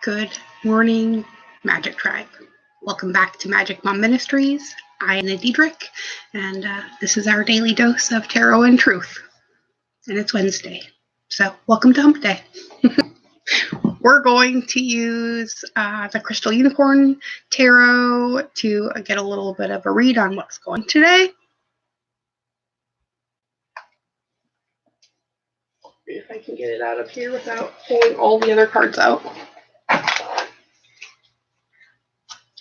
Good morning, Magic Tribe. Welcome back to Magic Mom Ministries. I am Diedrich, and this is our daily dose of tarot and truth. And it's Wednesday, so welcome to Hump Day. We're going to use the Crystal Unicorn Tarot to get a little bit of a read on what's going on today. If I can get it out of here without pulling all the other cards out.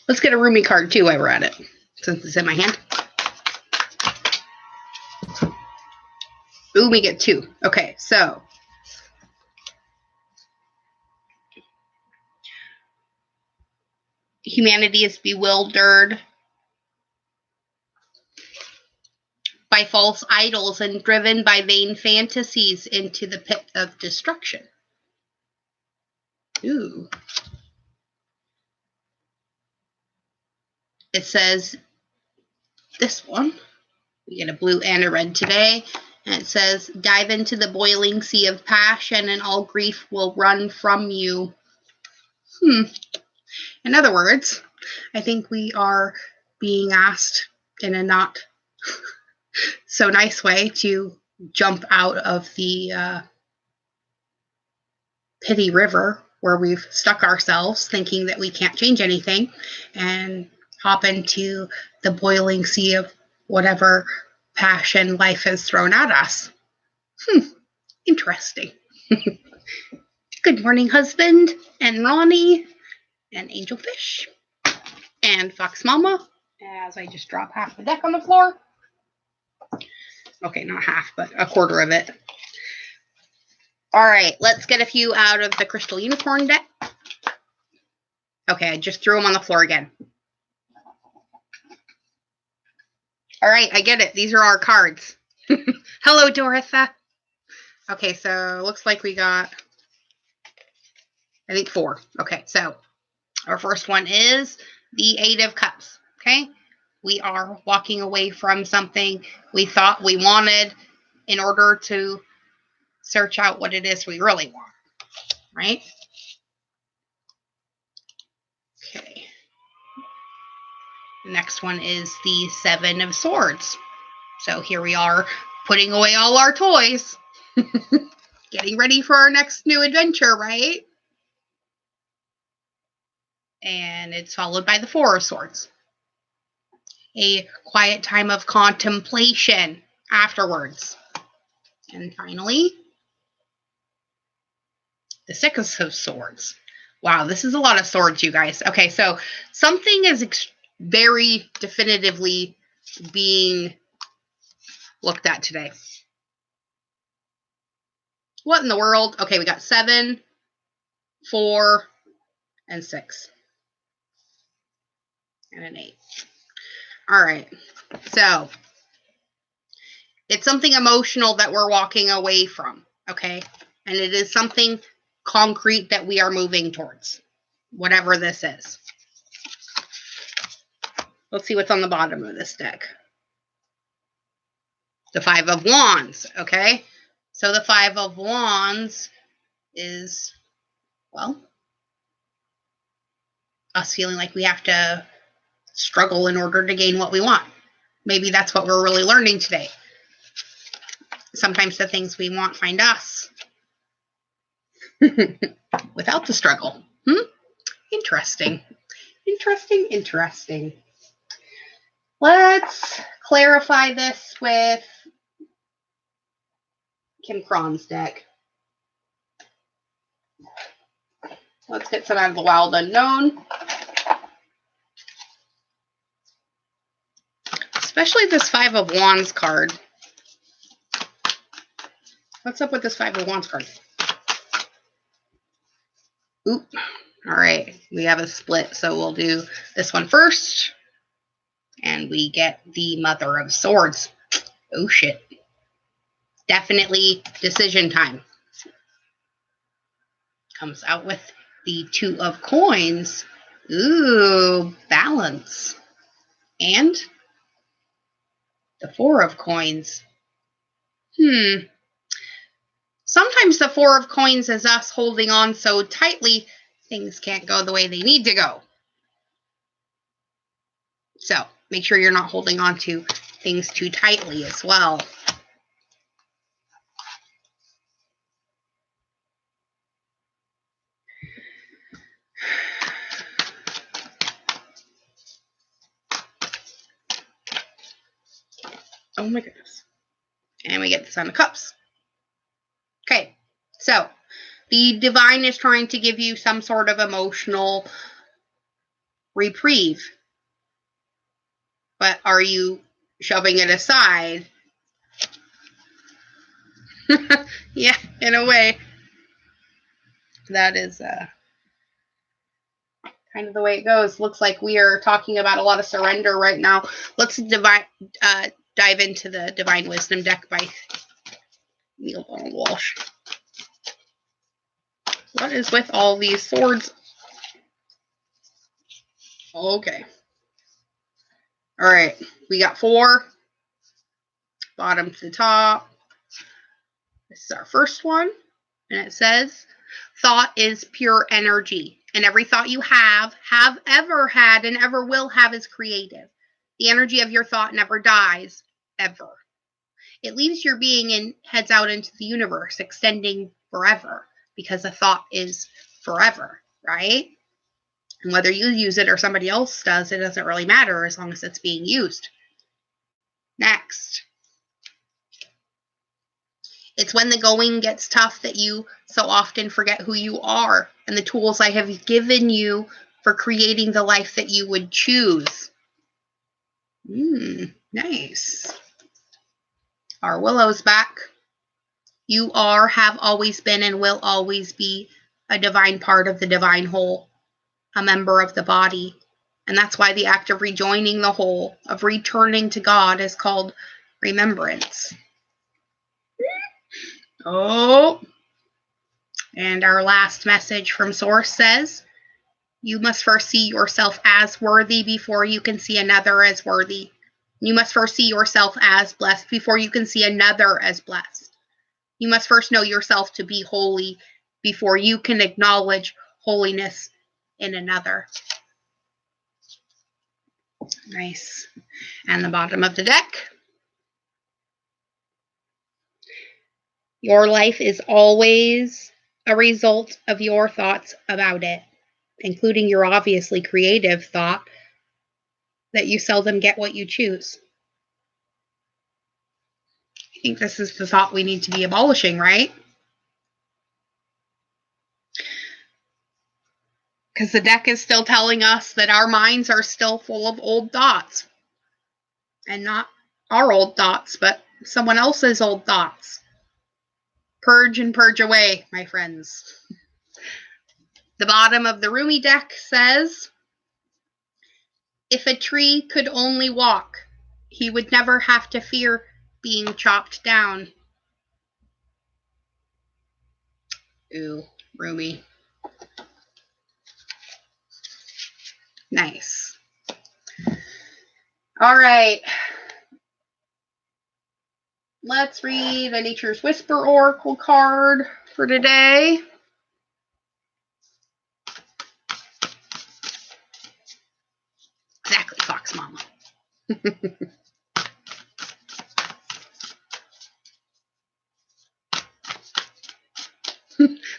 Let's get a Rumi card too while we're at it, since it's in my hand. Ooh, we get two. Okay, so humanity is bewildered by false idols and driven by vain fantasies into the pit of destruction. Ooh. It says this one. We get a blue and a red today. And it says, dive into the boiling sea of passion and all grief will run from you. In other words, I think we are being asked in a not so nice way to jump out of the pity river where we've stuck ourselves thinking that we can't change anything and hop into the boiling sea of whatever passion life has thrown at us. Interesting. Good morning, husband, and Ronnie, and Angelfish, and Fox Mama, as I just drop half the deck on the floor. Okay, not half, but a quarter of it. All right, let's get a few out of the Crystal Unicorn deck. Okay, I just threw them on the floor again. All right, I get it. These are our cards. Hello, Doritha. Okay, so looks like we got, I think, 4. Okay, so our first one is the 8 of Cups. Okay, we are walking away from something we thought we wanted in order to search out what it is we really want, right? Okay. The next one is the 7 of Swords. So here we are putting away all our toys, getting ready for our next new adventure, right? And it's followed by the 4 of Swords. A quiet time of contemplation afterwards. And finally, the 6 of Swords. Wow, this is a lot of swords, you guys. Okay, so something is very definitively being looked at today. What in the world? Okay, we got 7, 4, and 6. And an 8. All right, so it's something emotional that we're walking away from, okay? And it is something concrete that we are moving towards, whatever this is. Let's see what's on the bottom of this deck. The 5 of Wands, okay? So the 5 of Wands is, well, us feeling like we have to struggle in order to gain what we want. Maybe that's what we're really learning today. Sometimes the things we want find us without the struggle. Interesting. Interesting. Let's clarify this with Kim Cron's deck. Let's get some out of the Wild Unknown. Especially this 5 of Wands card. What's up with this 5 of Wands card? Oop. All right. We have a split, so we'll do this one first. And we get the Mother of Swords. Oh, shit. Definitely decision time. Comes out with the 2 of Coins. Ooh, balance. And the 4 of Coins. Sometimes the 4 of Coins is us holding on so tightly things can't go the way they need to go. So make sure you're not holding on to things too tightly as well. Oh my goodness. And we get the Son of Cups. Okay, so the divine is trying to give you some sort of emotional reprieve. But are you shoving it aside? Yeah, in a way. That is kind of the way it goes. Looks like we are talking about a lot of surrender right now. Let's dive into the Divine Wisdom deck by Neil Donald Walsh. What is with all these swords? Okay. All right. We got 4. Bottom to the top. This is our first one. And it says, thought is pure energy. And every thought you have ever had, and ever will have is creative. The energy of your thought never dies, ever. It leaves your being and heads out into the universe, extending forever, because a thought is forever, right? And whether you use it or somebody else does, it doesn't really matter as long as it's being used. Next. It's when the going gets tough that you so often forget who you are and the tools I have given you for creating the life that you would choose. Nice. Our Willow's back. You are, have always been, and will always be a divine part of the divine whole, a member of the body. And that's why the act of rejoining the whole, of returning to God, is called remembrance. Oh, and our last message from Source says, you must first see yourself as worthy before you can see another as worthy. You must first see yourself as blessed before you can see another as blessed. You must first know yourself to be holy before you can acknowledge holiness in another. Nice. And the bottom of the deck. Your life is always a result of your thoughts about it, including your obviously creative thought that you seldom get what you choose. I think this is the thought we need to be abolishing, right? Because the deck is still telling us that our minds are still full of old thoughts. And not our old thoughts, but someone else's old thoughts. Purge and purge away, my friends. The bottom of the Rumi deck says, if a tree could only walk, he would never have to fear being chopped down. Ooh, Rumi. Nice. All right. Let's read a Nature's Whisper Oracle card for today. Exactly, Fox Mama.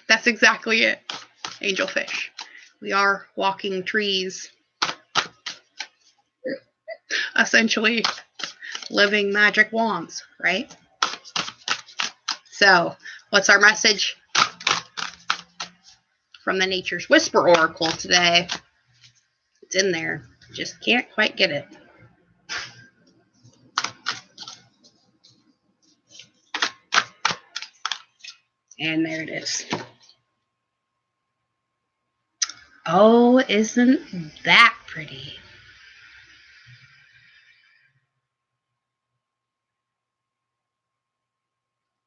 That's exactly it, Angelfish. We are walking trees. Essentially living magic wands, right? So, what's our message from the Nature's Whisper Oracle today? It's in there. Just can't quite get it. And there it is. Oh, isn't that pretty?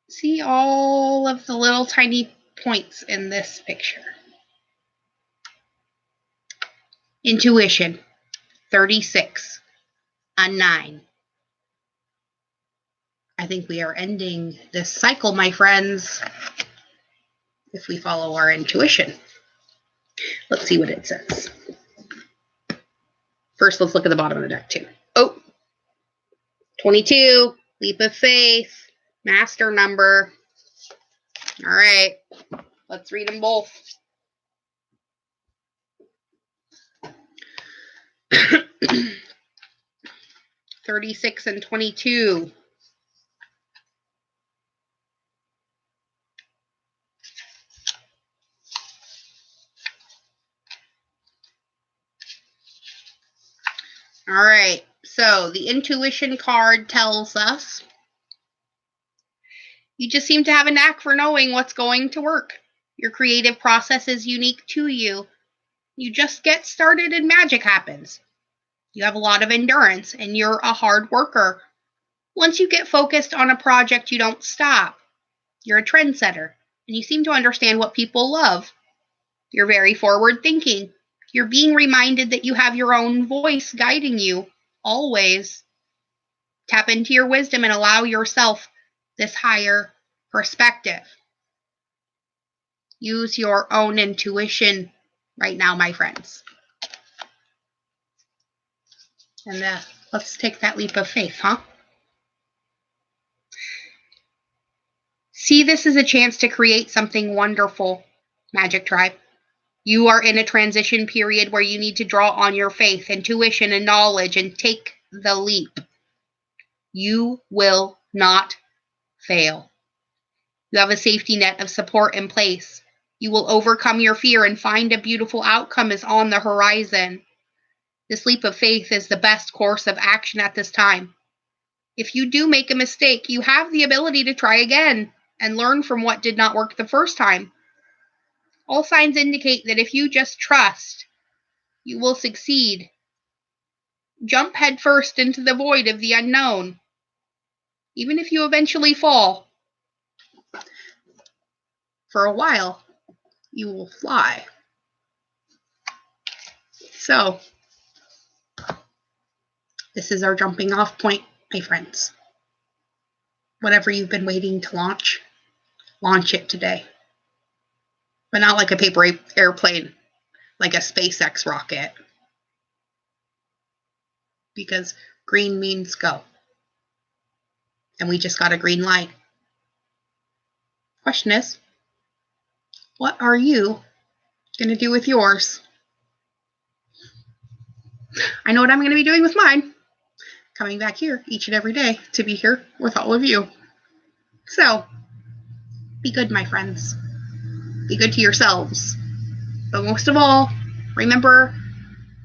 See all of the little tiny points in this picture. Intuition, 36, a 9. I think we are ending this cycle, my friends, if we follow our intuition. Let's see what it says. First, let's look at the bottom of the deck, too. Oh, 22, leap of faith, master number. All right, let's read them both. $36 and $22. All right, so the intuition card tells us you just seem to have a knack for knowing what's going to work. Your creative process is unique to you. You just get started and magic happens. You have a lot of endurance and you're a hard worker. Once you get focused on a project, you don't stop. You're a trendsetter and you seem to understand what people love. You're very forward thinking. You're being reminded that you have your own voice guiding you, always. Tap into your wisdom and allow yourself this higher perspective. Use your own intuition right now, my friends. And let's take that leap of faith, huh? See this as a chance to create something wonderful, Magic Tribe. You are in a transition period where you need to draw on your faith, intuition, and knowledge and take the leap. You will not fail. You have a safety net of support in place. You will overcome your fear and find a beautiful outcome is on the horizon. This leap of faith is the best course of action at this time. If you do make a mistake, you have the ability to try again and learn from what did not work the first time. All signs indicate that if you just trust, you will succeed. Jump headfirst into the void of the unknown. Even if you eventually fall, for a while, you will fly. So, this is our jumping off point, my friends. Whatever you've been waiting to launch it today. But not like a paper airplane, like a SpaceX rocket. Because green means go. And we just got a green light. Question is, what are you going to do with yours? I know what I'm going to be doing with mine. Coming back here each and every day to be here with all of you. So, be good, my friends. Be good to yourselves. But most of all, remember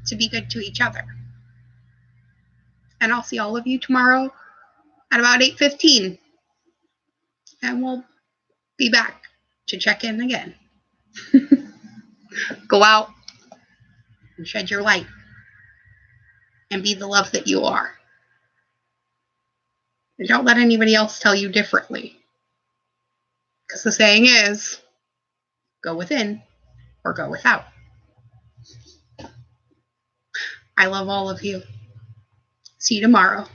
to be good to each other. And I'll see all of you tomorrow at about 8:15. And we'll be back to check in again. Go out and shed your light. And be the love that you are. And don't let anybody else tell you differently. Because the saying is, go within or go without. I love all of you. See you tomorrow.